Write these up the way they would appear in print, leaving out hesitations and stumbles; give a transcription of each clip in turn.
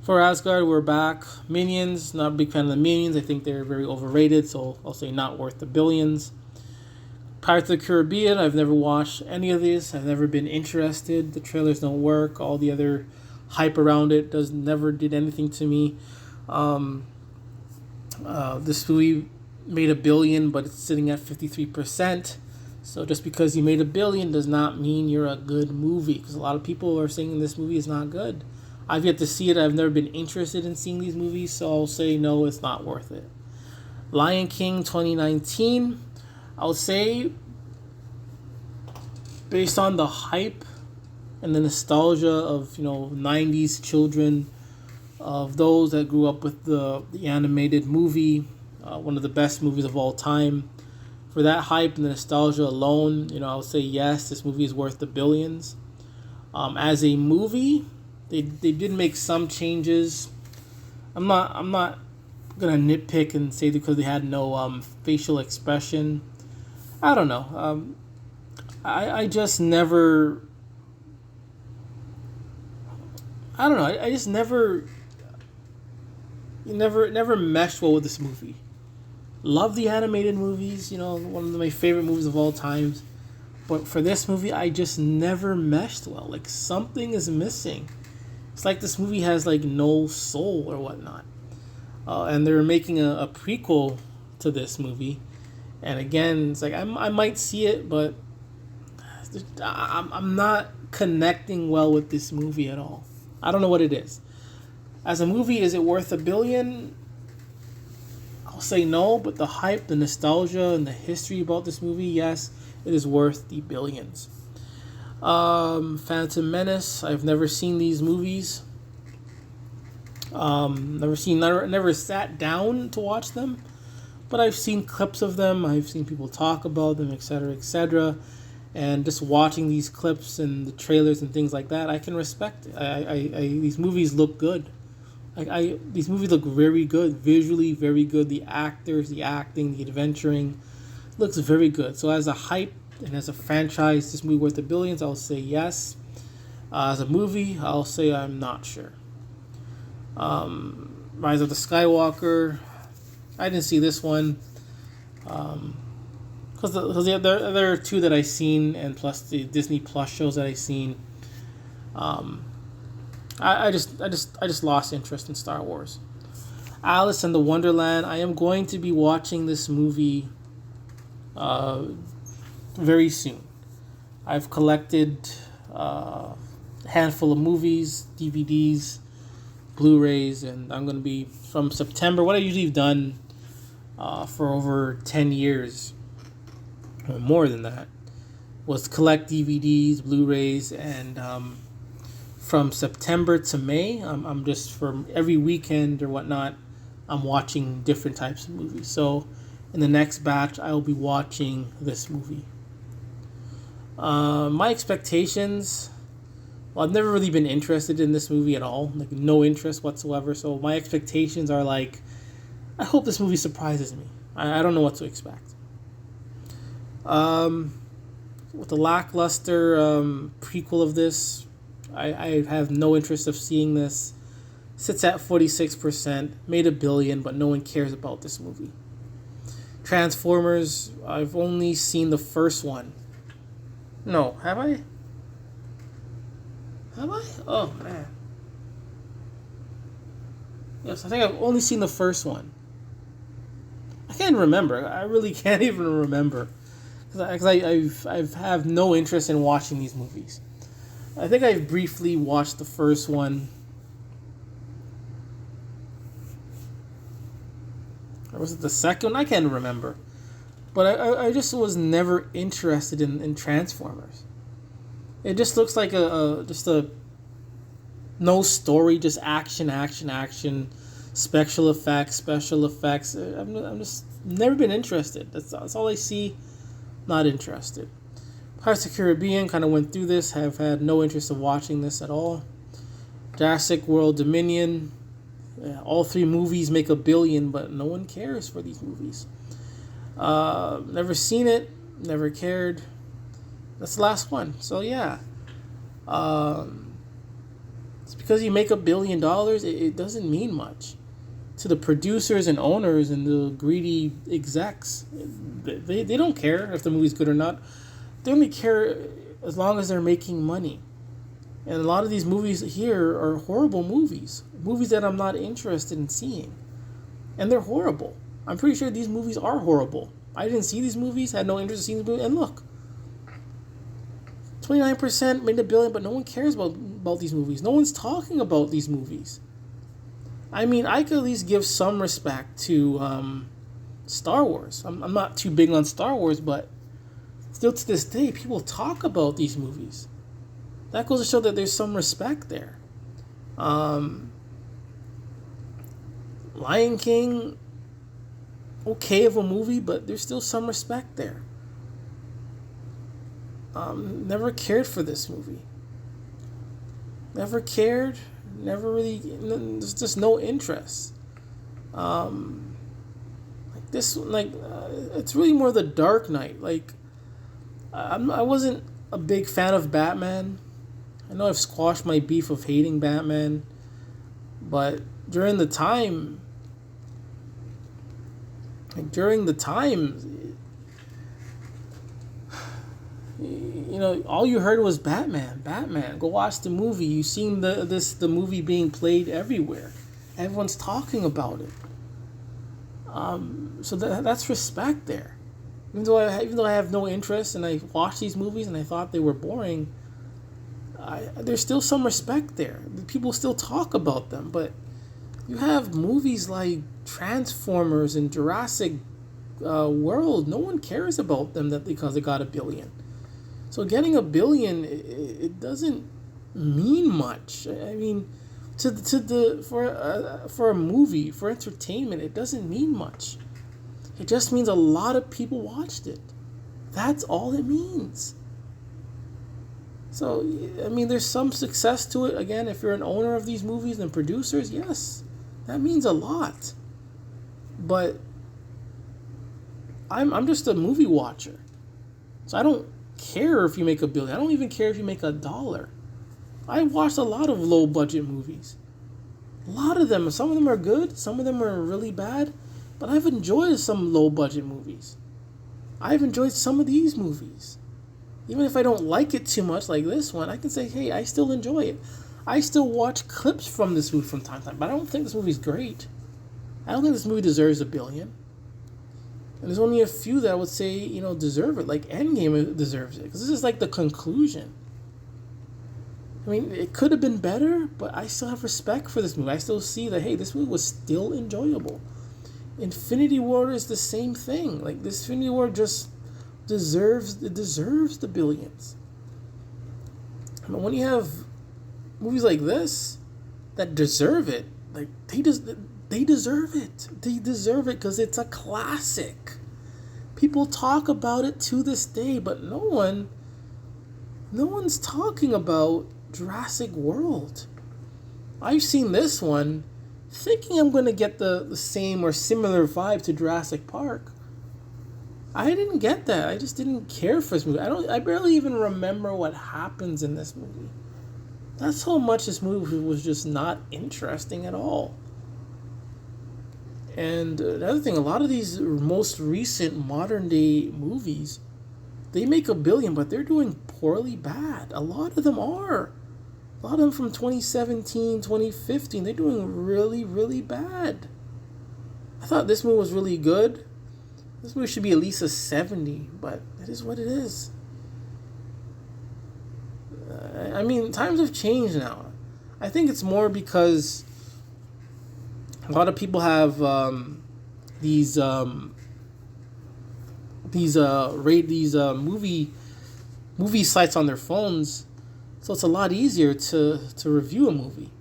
For Asgard, we're back. Minions, not a big fan of the Minions. I think they're very overrated, so I'll say not worth the billions. Pirates of the Caribbean, I've never watched any of these. I've never been interested. The trailers don't work. All the other hype around it never did anything to me. Um, this movie made a billion, but it's sitting at 53%. So just because you made a billion does not mean you're a good movie. Because a lot of people are saying this movie is not good. I've yet to see it. I've never been interested in seeing these movies, so I'll say no, it's not worth it. Lion King 2019, I'll say, based on the hype and the nostalgia of 90s children, of those that grew up with the animated movie, one of the best movies of all time. For that hype and the nostalgia alone, I would say yes, this movie is worth the billions. As a movie, they did make some changes. I'm not gonna nitpick and say because they had no facial expression. I don't know. I just never. I don't know. I just never. Never meshed well with this movie. Love the animated movies. One of my favorite movies of all times. But for this movie, I just never meshed well. Like something is missing. It's like this movie has like no soul or whatnot. And they're making a prequel to this movie. And again, it's like I might see it, but I'm not connecting well with this movie at all. I don't know what it is. As a movie, is it worth a billion? I'll say no, but the hype, the nostalgia, and the history about this movie, yes, it is worth the billions. Phantom Menace. I've never seen these movies. Never sat down to watch them, but I've seen clips of them. I've seen people talk about them, etc., etc. And just watching these clips and the trailers and things like that, I can respect it. These movies look good. These movies look very good, visually very good. The actors, the acting, the adventuring looks very good. So as a hype and as a franchise, this movie worth the billions, I'll say yes. As a movie, I'll say I'm not sure. Rise of the Skywalker, I didn't see this one. Because there are two that I've seen, and plus the Disney Plus shows that I've seen. I just lost interest in Star Wars. Alice in the Wonderland. I am going to be watching this movie very soon. I've collected a handful of movies, DVDs, Blu-rays, and I'm going to be from September. What I usually have done for over 10 years, or more than that, was collect DVDs, Blu-rays, and from September to May, I'm just from every weekend or whatnot, I'm watching different types of movies. So in the next batch, I will be watching this movie. My expectations, well, I've never really been interested in this movie at all, like no interest whatsoever. So my expectations are like, I hope this movie surprises me. I don't know what to expect. With the lackluster prequel of this, I have no interest of seeing this. Sits at 46%, made $1 billion, but no one cares about this movie. Transformers, I've only seen the first one. No, have I? Have I? Oh, man. Yes, I think I've only seen the first one. I can't remember. I really can't even remember. Because I have no interest in watching these movies. I think I briefly watched the first one. Or was it the second one? I can't remember. But I just was never interested in Transformers. It just looks like just a no story, just action, special effects. I'm just never been interested. That's all I see. Not interested. Pirates of the Caribbean, kind of went through this, have had no interest in watching this at all. Jurassic World Dominion, all three movies make $1 billion, but no one cares for these movies. Never seen it, never cared. That's the last one. So yeah. It's because you make $1 billion, it doesn't mean much to the producers and owners and the greedy execs. They don't care if the movie's good or not. They only care as long as they're making money. And a lot of these movies here are horrible movies. Movies that I'm not interested in seeing. And they're horrible. I'm pretty sure these movies are horrible. I didn't see these movies, had no interest in seeing these movies, and look. 29% made $1 billion, but no one cares about these movies. No one's talking about these movies. I mean, I could at least give some respect to Star Wars. I'm not too big on Star Wars, but still to this day, people talk about these movies. That goes to show that there's some respect there. Lion King, okay of a movie, but there's still some respect there. Never cared for this movie. Never cared. Never really. There's just no interest. It's really more the Dark Knight. I wasn't a big fan of Batman. I know I've squashed my beef of hating Batman, but during the time, all you heard was Batman. Go watch the movie. You've seen the movie being played everywhere. Everyone's talking about it. So that's respect there. Even though I have no interest and I watched these movies and I thought they were boring, there's still some respect there. People still talk about them, but you have movies like Transformers and Jurassic World. No one cares about them because they got $1 billion. So getting $1 billion, it doesn't mean much. I mean, for a movie, for entertainment, it doesn't mean much. It just means a lot of people watched it. That's all it means. So, I mean, there's some success to it. Again, if you're an owner of these movies and producers, yes, that means a lot. But I'm just a movie watcher. So I don't care if you make $1 billion. I don't even care if you make $1. I watched a lot of low budget movies. A lot of them. Some of them are good. Some of them are really bad. But I've enjoyed some low budget movies. I've enjoyed some of these movies. Even if I don't like it too much, like this one, I can say, hey, I still enjoy it. I still watch clips from this movie from time to time, but I don't think this movie's great. I don't think this movie deserves $1 billion. And there's only a few that I would say, deserve it. Like Endgame deserves it. Because this is like the conclusion. I mean, it could have been better, but I still have respect for this movie. I still see that, hey, this movie was still enjoyable. Infinity War is the same thing. Like, this Infinity War just deserves the billions. But when you have movies like this that deserve it, like, they deserve it. They deserve it because it's a classic. People talk about it to this day, but no one's talking about Jurassic World. I've seen this one thinking I'm going to get the same or similar vibe to Jurassic Park. I didn't get that. I just didn't care for this movie. I barely even remember what happens in this movie. That's how much this movie was just not interesting at all. And the other thing, a lot of these most recent modern day movies, they make $1 billion, but they're doing poorly bad. A lot of them are. A lot of them from 2017, 2015, they're doing really, really bad. I thought this movie was really good. This movie should be at least a 70, but it is what it is. I mean, times have changed now. I think it's more because a lot of people have these movie sites on their phones, so it's a lot easier to review a movie.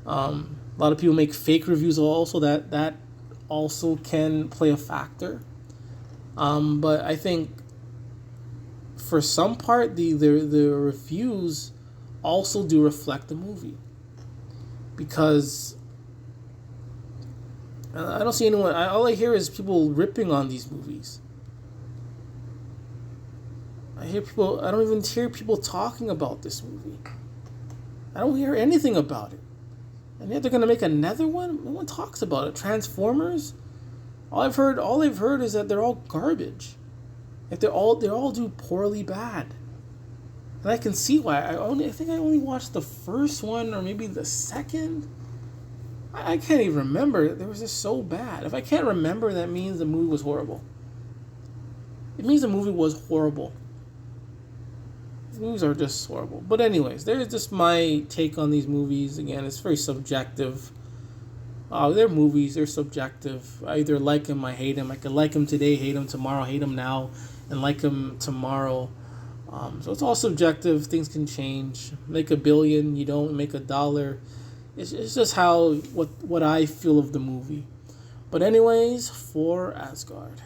A lot of people make fake reviews also. That also can play a factor. But I think for some part the reviews also do reflect the movie, because I don't see anyone. All I hear is people ripping on these movies. I don't even hear people talking about this movie. I don't hear anything about it. And yet they're gonna make another one. No one talks about it. Transformers. All I've heard is that they're all garbage. Like they all do poorly bad. And I can see why. I think I only watched the first one or maybe the second. I can't even remember. It was just so bad. If I can't remember, that means the movie was horrible. It means the movie was horrible. Movies are just horrible. But anyways, there's just my take on these movies. Again, it's very subjective. They're movies. They're subjective. I either like them, I hate them. I could like them today, hate them tomorrow, hate them now, and like them tomorrow. So it's all subjective. Things can change. Make $1 billion, you don't make $1. It's just what I feel of the movie. But anyways, for Asgard.